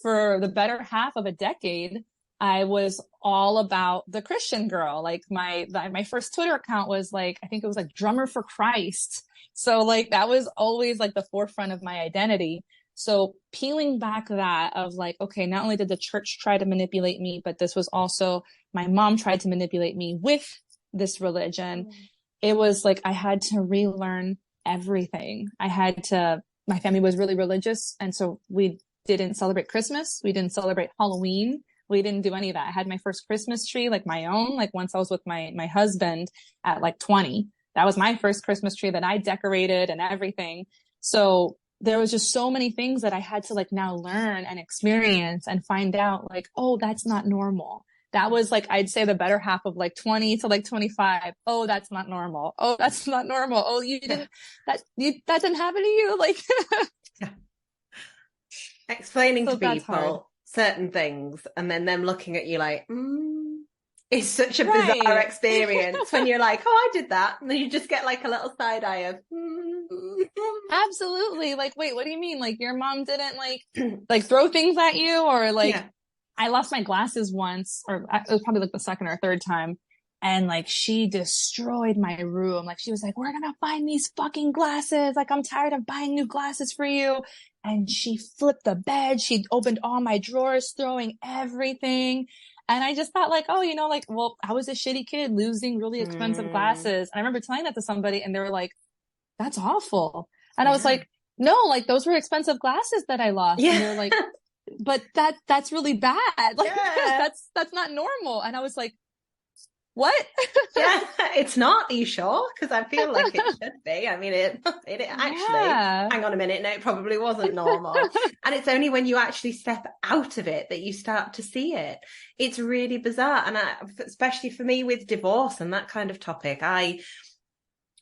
for the better half of a decade, I was all about the Christian girl. Like, my first Twitter account was like, I think it was like Drummer for Christ. So like, that was always like the forefront of my identity. So peeling back that of like, okay, not only did the church try to manipulate me, but this was also, my mom tried to manipulate me with this religion. It was like, I had to relearn everything. My family was really religious. And so we didn't celebrate Christmas. We didn't celebrate Halloween. We didn't do any of that. I had my first Christmas tree, like my own, like once I was with my husband at like 20. That was my first Christmas tree that I decorated and everything. So there was just so many things that I had to like now learn and experience and find out like, oh, that's not normal. that was like, I'd say the better half of like 20 to like 25. Oh, that's not normal. Oh, that's not normal. Oh, that didn't happen to you. Like, explaining so to that's hard. people certain things and then them looking at you like, it's such a bizarre Right. experience when you're like, oh, I did that. And then you just get like a little side eye of, Absolutely. Like, wait, what do you mean? Like your mom didn't like throw things at you, or like, yeah. I lost my glasses once, or it was probably like the second or third time. And like, she destroyed my room. Like, she was like, we're gonna find these fucking glasses. Like, I'm tired of buying new glasses for you. And she flipped the bed. She opened all my drawers, throwing everything. And I just thought like, oh, like, well, I was a shitty kid losing really expensive glasses. And I remember telling that to somebody and they were like, that's awful. And I was like, no, like those were expensive glasses that I lost. Yeah. And they're like, but that's really bad. Like that's not normal. And I was like, what? Yeah, it's not. Are you sure? Because I feel like it should be. I mean, it actually, hang on a minute. No, it probably wasn't normal. And it's only when you actually step out of it that you start to see it. It's really bizarre. And especially for me with divorce and that kind of topic,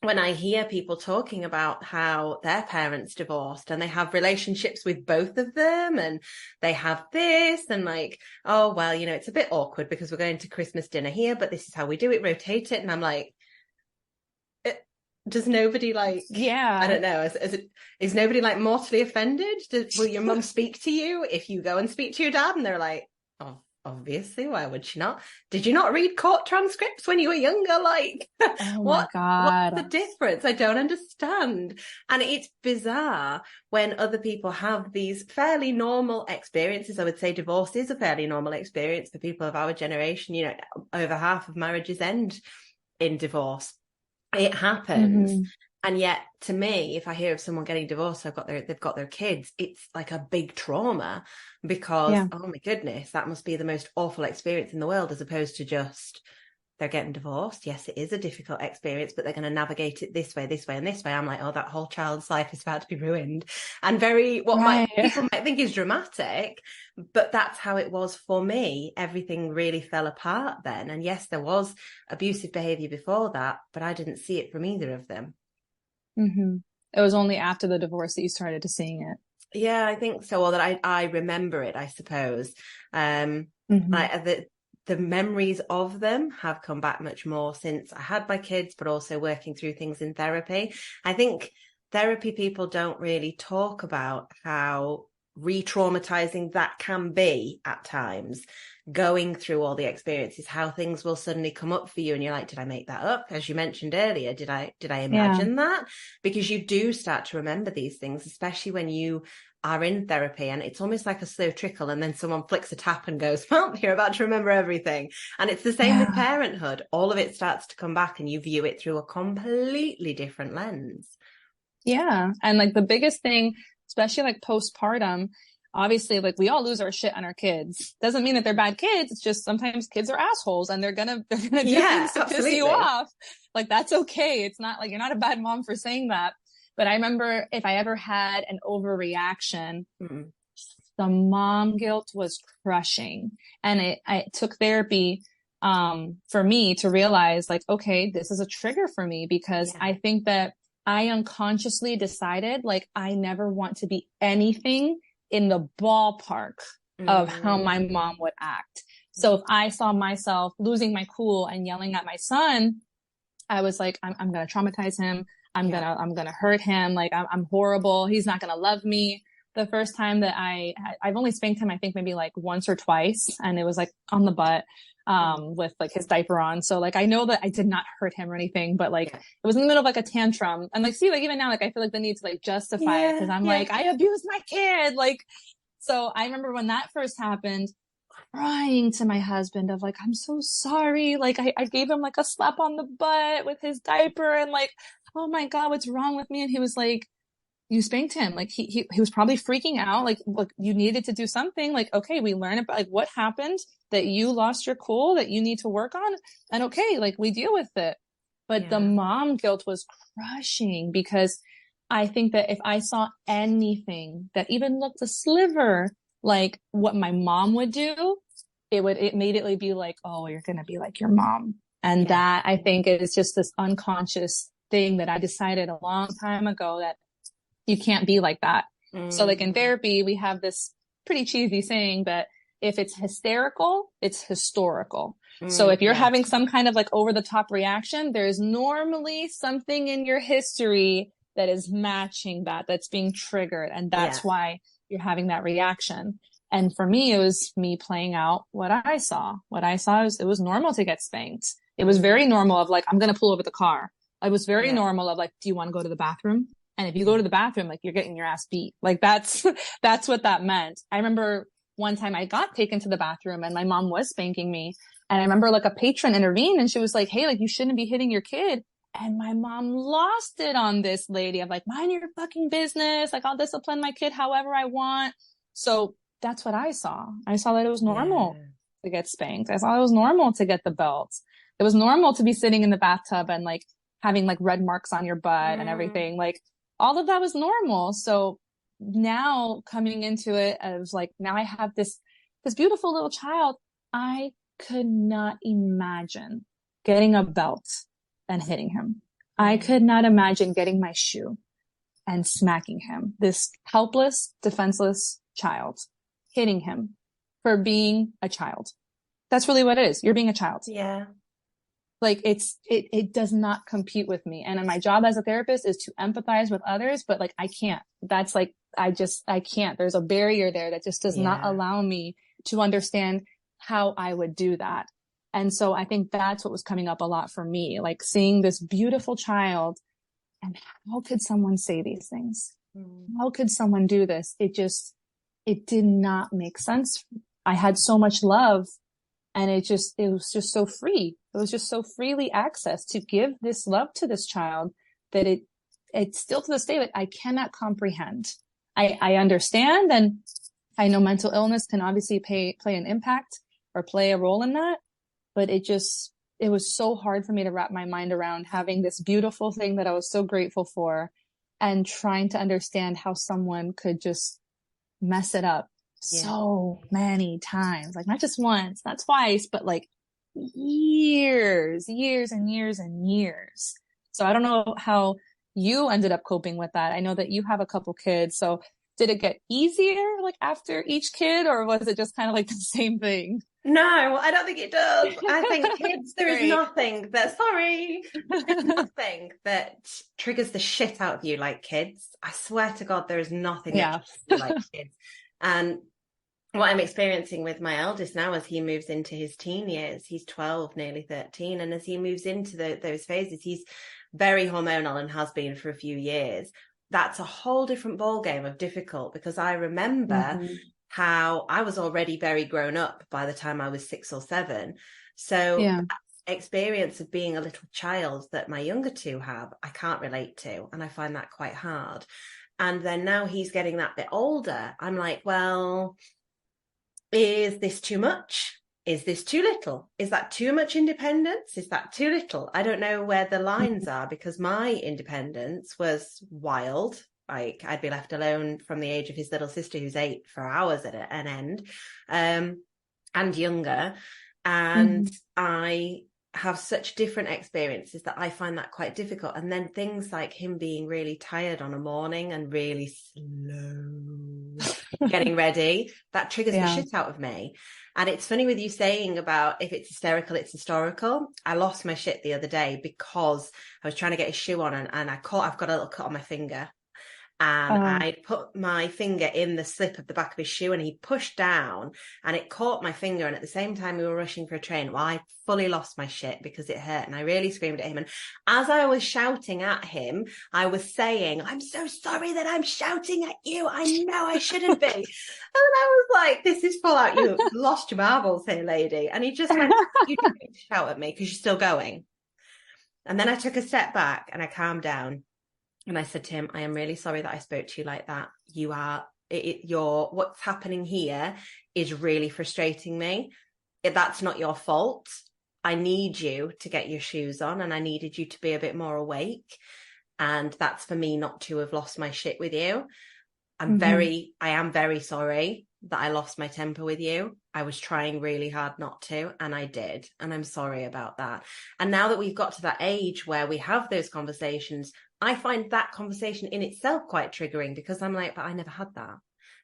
when I hear people talking about how their parents divorced and they have relationships with both of them and they have this and like, oh, well, it's a bit awkward because we're going to Christmas dinner here, but this is how we do it, rotate it. And I'm like, does nobody like, I don't know, is nobody like mortally offended? Will your mum speak to you if you go and speak to your dad? And they're like, oh, obviously, why would she not? Did you not read court transcripts when you were younger? Like, oh my God. What's the difference? I don't understand. And it's bizarre when other people have these fairly normal experiences. I would say divorce is a fairly normal experience for people of our generation. Over half of marriages end in divorce. It happens. Mm-hmm. And yet, to me, if I hear of someone getting divorced, they've got their kids, it's like a big trauma because, oh my goodness, that must be the most awful experience in the world, as opposed to just they're getting divorced. Yes, it is a difficult experience, but they're going to navigate it this way, and this way. I'm like, oh, that whole child's life is about to be ruined. And people might think is dramatic, but that's how it was for me. Everything really fell apart then. And yes, there was abusive behavior before that, but I didn't see it from either of them. Mm-hmm. It was only after the divorce that you started to seeing it. Yeah, I think so. Or that I remember it, I suppose. The memories of them have come back much more since I had my kids, but also working through things in therapy. I think therapy people don't really talk about how re-traumatizing that can be at times, going through all the experiences, how things will suddenly come up for you and you're like, did I make that up? As you mentioned earlier, did I imagine that? Because you do start to remember these things, especially when you are in therapy, and it's almost like a slow trickle, and then someone flicks a tap and goes, well, you're about to remember everything. And it's the same with parenthood. All of it starts to come back and you view it through a completely different lens. Yeah. And like the biggest thing, especially like postpartum, obviously, like we all lose our shit on our kids. Doesn't mean that they're bad kids. It's just sometimes kids are assholes and they're gonna do things to piss you off. Like that's okay. It's not like you're not a bad mom for saying that. But I remember if I ever had an overreaction, the mom guilt was crushing. And it took therapy for me to realize like, okay, this is a trigger for me because I think that I unconsciously decided like I never want to be anything in the ballpark of how my mom would act. So if I saw myself losing my cool and yelling at my son, I was like, I'm going to traumatize him. I'm going to hurt him. Like I'm horrible. He's not going to love me. The first time that I've only spanked him, I think maybe like once or twice. And it was like on the butt, with like his diaper on. So like, I know that I did not hurt him or anything, but like it was in the middle of like a tantrum. And like, see, like even now, like I feel like the need to like justify it. Cause I'm like, I abused my kid. Like, so I remember when that first happened, crying to my husband of like, I'm so sorry. Like I gave him like a slap on the butt with his diaper and like, oh my God, what's wrong with me? And he was like, you spanked him. Like he was probably freaking out. Like, look, you needed to do something. Like, okay, we learn about like what happened, that you lost your cool, that you need to work on. And okay, like we deal with it. But the mom guilt was crushing because I think that if I saw anything that even looked a sliver like what my mom would do, it would immediately be like, oh, you're going to be like your mom. And Yeah. that, I think, is just this unconscious thing that I decided a long time ago that you can't be like that. So like in therapy, we have this pretty cheesy saying that if it's hysterical, it's historical. So if you're having some kind of like over the top reaction, there's normally something in your history that is matching that, that's being triggered. And that's why you're having that reaction. And for me, it was me playing out what I saw. What I saw is it was normal to get spanked. It was very normal of like, I'm going to pull over the car. It was very normal of like, do you want to go to the bathroom? And if you go to the bathroom, like you're getting your ass beat. Like that's what that meant. I remember one time I got taken to the bathroom and my mom was spanking me. And I remember like a patron intervened and she was like, hey, like you shouldn't be hitting your kid. And my mom lost it on this lady of like, mind your fucking business. Like I'll discipline my kid however I want. So that's what I saw. I saw that it was normal to get spanked. I saw it was normal to get the belt. It was normal to be sitting in the bathtub and like having like red marks on your butt and everything. Like all of that was normal. So now coming into it as like, now I have this beautiful little child. I could not imagine getting a belt and hitting him. I could not imagine getting my shoe and smacking him. This helpless, defenseless child, hitting him for being a child. That's really what it is. You're being a child. Yeah. Like it does not compute with me. And my job as a therapist is to empathize with others, but like I can't. That's like, I can't. There's a barrier there that just does not allow me to understand how I would do that. And so I think that's what was coming up a lot for me, like seeing this beautiful child and how could someone say these things? How could someone do this? It did not make sense. I had so much love and it was just so free. It was just so freely accessed to give this love to this child that it still to this day, like I cannot comprehend. I understand. And I know mental illness can obviously play an impact or play a role in that. But it was so hard for me to wrap my mind around having this beautiful thing that I was so grateful for and trying to understand how someone could just mess it up so many times, like not just once, not twice, but like years and years and years. So I don't know how you ended up coping with that. I know that you have a couple kids. So did it get easier like after each kid or was it just kind of like the same thing? No, I don't think it does. I think kids, there's nothing that triggers the shit out of you like kids. I swear to God, there is nothing that triggers you like kids. And what I'm experiencing with my eldest now as he moves into his teen years, he's 12, nearly 13. And as he moves into those phases, he's very hormonal and has been for a few years. That's a whole different ballgame of difficult because I remember how I was already very grown up by the time I was 6 or 7. So that experience of being a little child that my younger two have, I can't relate to. And I find that quite hard. And then now he's getting that bit older. I'm like, well, is this too much? Is this too little? Is that too much independence? Is that too little? I don't know where the lines are because my independence was wild. Like I'd be left alone from the age of his little sister who's 8 for hours at an end, and younger. And I have such different experiences that I find that quite difficult. And then things like him being really tired on a morning and really slow getting ready, that triggers the shit out of me. And it's funny with you saying about if it's hysterical, it's historical. I lost my shit the other day because I was trying to get his shoe on and I've got a little cut on my finger. And I put my finger in the slip of the back of his shoe and he pushed down and it caught my finger. And at the same time we were rushing for a train, well, I fully lost my shit because it hurt and I really screamed at him. And as I was shouting at him, I was saying, I'm so sorry that I'm shouting at you. I know I shouldn't be. And I was like, this is full out. You lost your marbles here, lady. And he just went, you don't need to shout at me because you're still going. And then I took a step back and I calmed down. And I said to him, I am really sorry that I spoke to you like that. What's happening here is really frustrating me. That's not your fault. I need you to get your shoes on and I needed you to be a bit more awake. And that's for me not to have lost my shit with you. I am very sorry. that I lost my temper with you. I was trying really hard not to, and I did. And I'm sorry about that. And now that we've got to that age where we have those conversations, I find that conversation in itself quite triggering, because I'm like, but I never had that.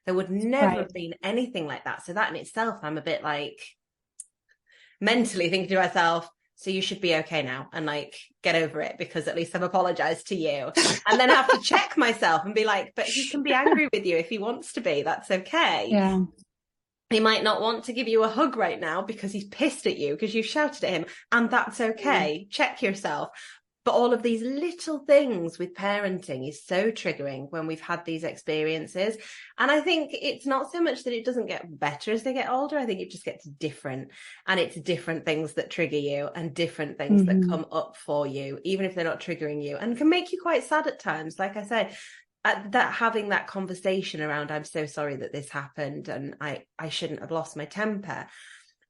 There would never have been anything like that. So that in itself, I'm a bit like mentally thinking to myself, so you should be okay now and like get over it, because at least I've apologized to you. And then I have to check myself and be like, but he can be angry with you if he wants to be. That's okay. Yeah. He might not want to give you a hug right now because he's pissed at you because you shouted at him, and that's okay. Check yourself. But all of these little things with parenting is so triggering when we've had these experiences. And I think it's not so much that it doesn't get better as they get older. I think it just gets different. And it's different things that trigger you and different things that come up for you, even if they're not triggering you, and can make you quite sad at times. Like I said, that having that conversation around, I'm so sorry that this happened and I shouldn't have lost my temper.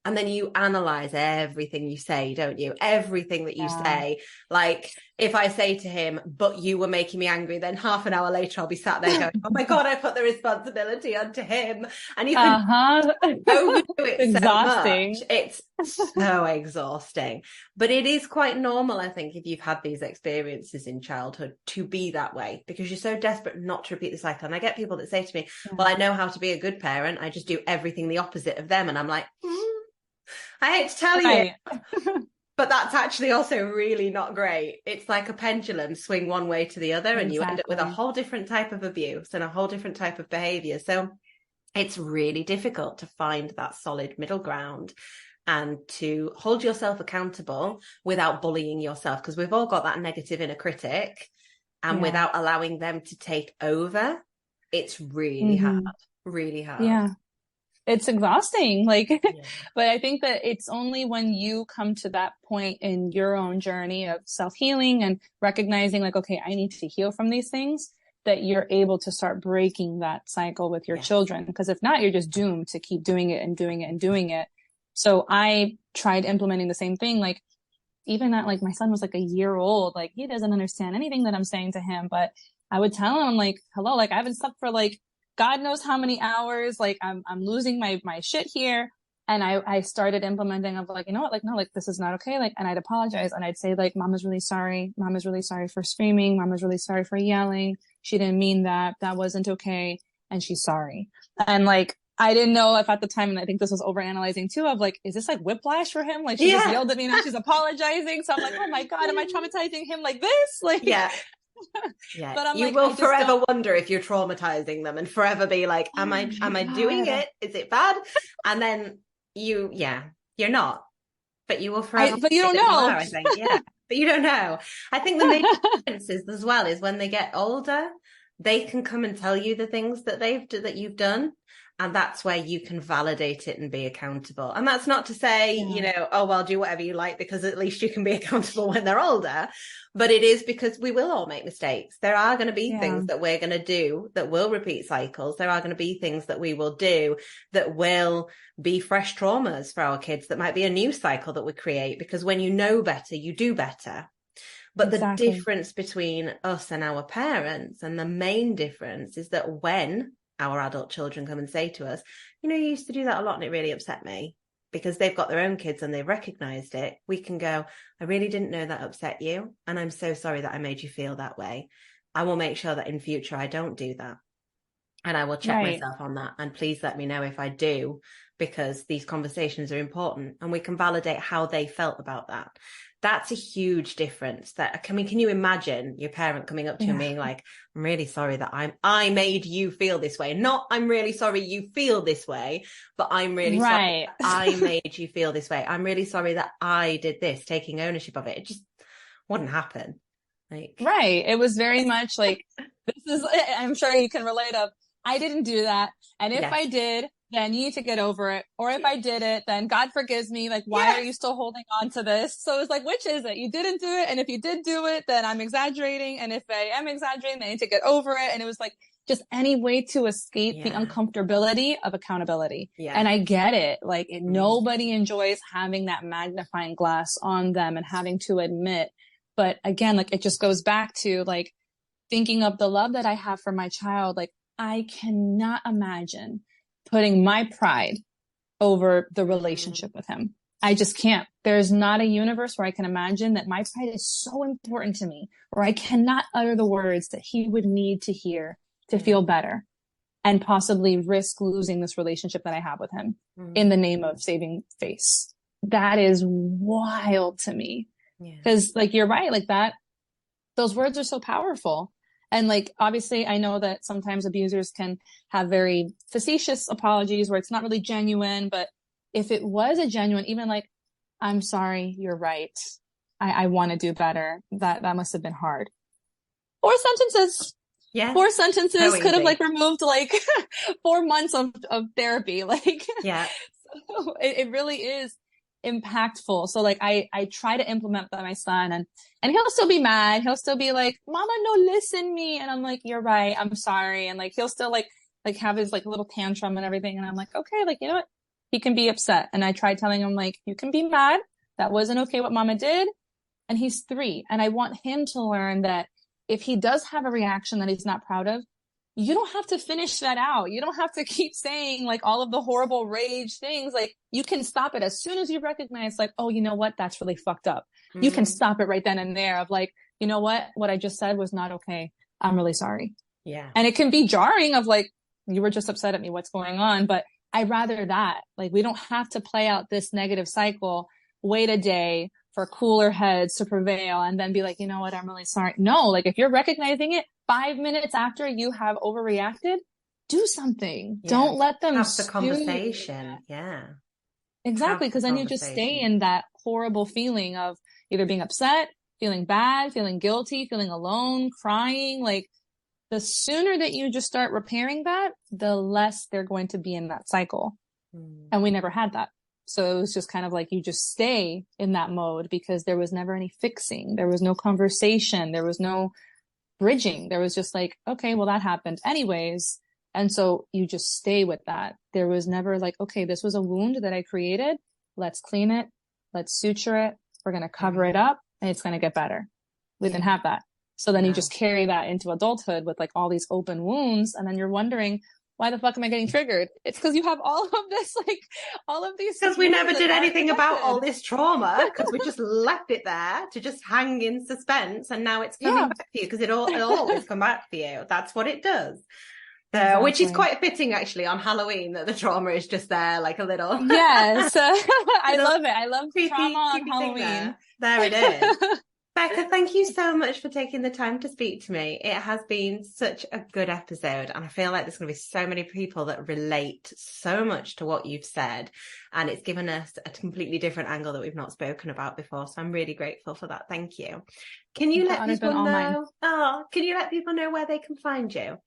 And then you analyze everything you say, don't you? Everything that you say. Like if I say to him, but you were making me angry, then half an hour later I'll be sat there going, oh my God, I put the responsibility onto him. And you can overdo it exhausting. So much. It's so exhausting. But it is quite normal, I think, if you've had these experiences in childhood, to be that way, because you're so desperate not to repeat the cycle. And I get people that say to me, well, I know how to be a good parent. I just do everything the opposite of them. And I'm like, I hate to tell you, but that's actually also really not great. It's like a pendulum, swing one way to the other, and you end up with a whole different type of abuse and a whole different type of behavior. So it's really difficult to find that solid middle ground and to hold yourself accountable without bullying yourself, because we've all got that negative inner critic, and without allowing them to take over, it's really hard, really hard. Yeah. It's exhausting. But I think that it's only when you come to that point in your own journey of self-healing and recognizing like, okay, I need to heal from these things, that you're able to start breaking that cycle with your children. Because if not, you're just doomed to keep doing it and doing it and doing it. So I tried implementing the same thing. Like even at like my son was like a year old, like he doesn't understand anything that I'm saying to him, but I would tell him like, hello, like I haven't slept for like God knows how many hours, like I'm losing my shit here. And I started implementing of like, you know what, like, no, like this is not okay. Like, and I'd apologize. And I'd say like, Mama's really sorry. Mama's really sorry for screaming. Mama's really sorry for yelling. She didn't mean that. That wasn't okay. And she's sorry. And like, I didn't know if at the time, and I think this was overanalyzing too, of like, is this like whiplash for him? Like she just yelled at me, now she's apologizing. So I'm like, oh my God, am I traumatizing him like this? Like, but you will forever wonder if you're traumatizing them, and forever be like, am I doing it? Is it bad? And then you're not, but you will forever. But you don't know. I think, but you don't know. I think the main difference is as well is when they get older, they can come and tell you the things that you've done. And that's where you can validate it and be accountable. And that's not to say, oh, well, do whatever you like, because at least you can be accountable when they're older. But it is because we will all make mistakes. There are going to be things that we're going to do that will repeat cycles. There are going to be things that we will do that will be fresh traumas for our kids. That might be a new cycle that we create, because when you know better, you do better. But the difference between us and our parents, and the main difference, is that when our adult children come and say to us, you used to do that a lot and it really upset me, because they've got their own kids and they've recognized it, we can go, I really didn't know that upset you, and I'm so sorry that I made you feel that way. I will make sure that in future I don't do that, and I will check myself on that, and please let me know if I do, because these conversations are important, and we can validate how they felt about that. That's a huge difference. Can you imagine your parent coming up to you and being like, I'm really sorry that I made you feel this way. Not I'm really sorry you feel this way, but I'm really sorry that I made you feel this way. I'm really sorry that I did this, taking ownership of it. It just wouldn't happen. It was very much like, this is, I'm sure you can relate of, I didn't do that. And if I did, then you need to get over it. Or if I did it, then God forgives me. Like, why are you still holding on to this? So it's like, which is it? You didn't do it. And if you did do it, then I'm exaggerating. And if I am exaggerating, then I need to get over it. And it was like just any way to escape the uncomfortability of accountability. And I get it. Like nobody enjoys having that magnifying glass on them and having to admit. But again, like it just goes back to like thinking of the love that I have for my child. Like I cannot imagine putting my pride over the relationship with him. I just can't. There's not a universe where I can imagine that my pride is so important to me, or I cannot utter the words that he would need to hear to feel better and possibly risk losing this relationship that I have with him in the name of saving face. That is wild to me. Because like, you're right, like that, those words are so powerful. And like, obviously I know that sometimes abusers can have very facetious apologies where it's not really genuine, but if it was a genuine, even like, I'm sorry, you're right, I want to do better, that must have been hard. 4 sentences. Yeah. 4 sentences could have like removed like 4 months of therapy. Like, yeah, so it really is impactful. So like, I try to implement that with my son, and he'll still be mad. He'll still be like, Mama, no, listen me. And I'm like, you're right, I'm sorry. And like, he'll still like have his like little tantrum and everything. And I'm like, okay, like, you know what? He can be upset. And I tried telling him like, you can be mad. That wasn't okay what Mama did. And he's 3. And I want him to learn that if he does have a reaction that he's not proud of, you don't have to finish that out. You don't have to keep saying like all of the horrible rage things. Like, you can stop it as soon as you recognize like, oh, you know what? That's really fucked up. You can stop it right then and there of like, you know what I just said was not okay. I'm really sorry. Yeah. And it can be jarring of like, you were just upset at me. What's going on? But I'd rather that. Like, we don't have to play out this negative cycle, wait a day for cooler heads to prevail and then be like, you know what, I'm really sorry. No, like, if you're recognizing it 5 minutes after you have overreacted, do something. Yeah. Don't let them have the conversation. Yeah. Exactly. Because then you just stay in that horrible feeling of either being upset, feeling bad, feeling guilty, feeling alone, crying. Like, the sooner that you just start repairing that, the less they're going to be in that cycle. And we never had that. So it was just kind of like, you just stay in that mode because there was never any fixing. There was no conversation. There was no bridging. There was just like, okay, well, that happened anyways. And so you just stay with that. There was never like, okay, this was a wound that I created. Let's clean it. Let's suture it. We're going to cover it up and it's going to get better. We didn't have that. So then you just carry that into adulthood with like all these open wounds. And then you're wondering, why the fuck am I getting triggered? It's because you have all of this, like all of these. Because we never did anything about all this trauma, because we just left it there to just hang in suspense. And now it's coming back to you because it'll always come back to you. That's what it does. Exactly. Which is quite fitting actually on Halloween, that the trauma is just there like a little. Yes. I love it. I love creepy, trauma on Halloween. There it is. Becca, thank you so much for taking the time to speak to me. It has been such a good episode, and I feel like there's going to be so many people that relate so much to what you've said, and it's given us a completely different angle that we've not spoken about before. So I'm really grateful for that. Thank you. Can you let people know? Can you let people know where they can find you?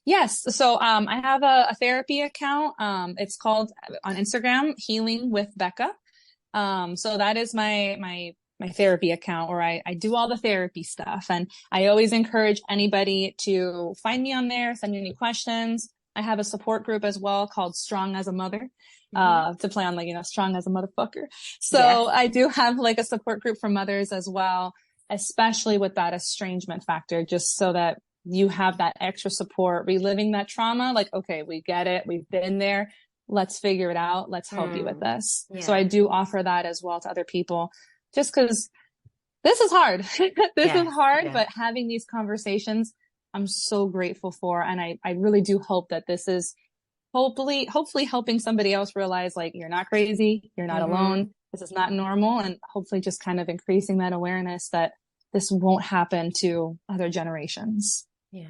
Yes. So I have a therapy account. It's called on Instagram, Healing with Becca. So that is my therapy account where I do all the therapy stuff. And I always encourage anybody to find me on there, send me any questions. I have a support group as well called Strong as a Mother, to play on like, strong as a motherfucker. So I do have like a support group for mothers as well, especially with that estrangement factor, just so that you have that extra support, reliving that trauma. Like, okay, we get it. We've been there. Let's figure it out. Let's help you with this. Yeah. So I do offer that as well to other people. Just because this is hard. This is hard, but having these conversations, I'm so grateful for. And I really do hope that this is hopefully helping somebody else realize like, you're not crazy. You're not alone. This is not normal. And hopefully just kind of increasing that awareness that this won't happen to other generations. Yeah.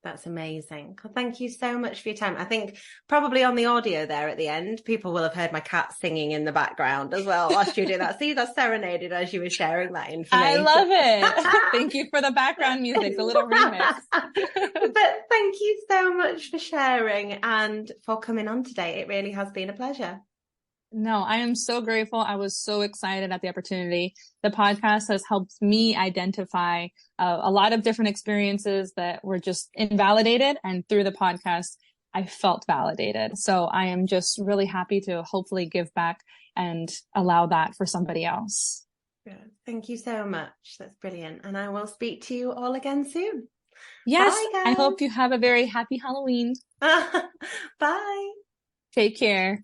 That's amazing. Thank you so much for your time. I think probably on the audio there at the end, people will have heard my cat singing in the background as well whilst you do that. So you got serenaded as you were sharing that information. I love it. Thank you for the background music, the little remix. But thank you so much for sharing and for coming on today. It really has been a pleasure. No, I am so grateful. I was so excited at the opportunity. The podcast has helped me identify a lot of different experiences that were just invalidated. And through the podcast, I felt validated. So I am just really happy to hopefully give back and allow that for somebody else. Good. Thank you so much. That's brilliant. And I will speak to you all again soon. Yes, I Bye, hope you have a very happy Halloween. guys. Bye. Take care.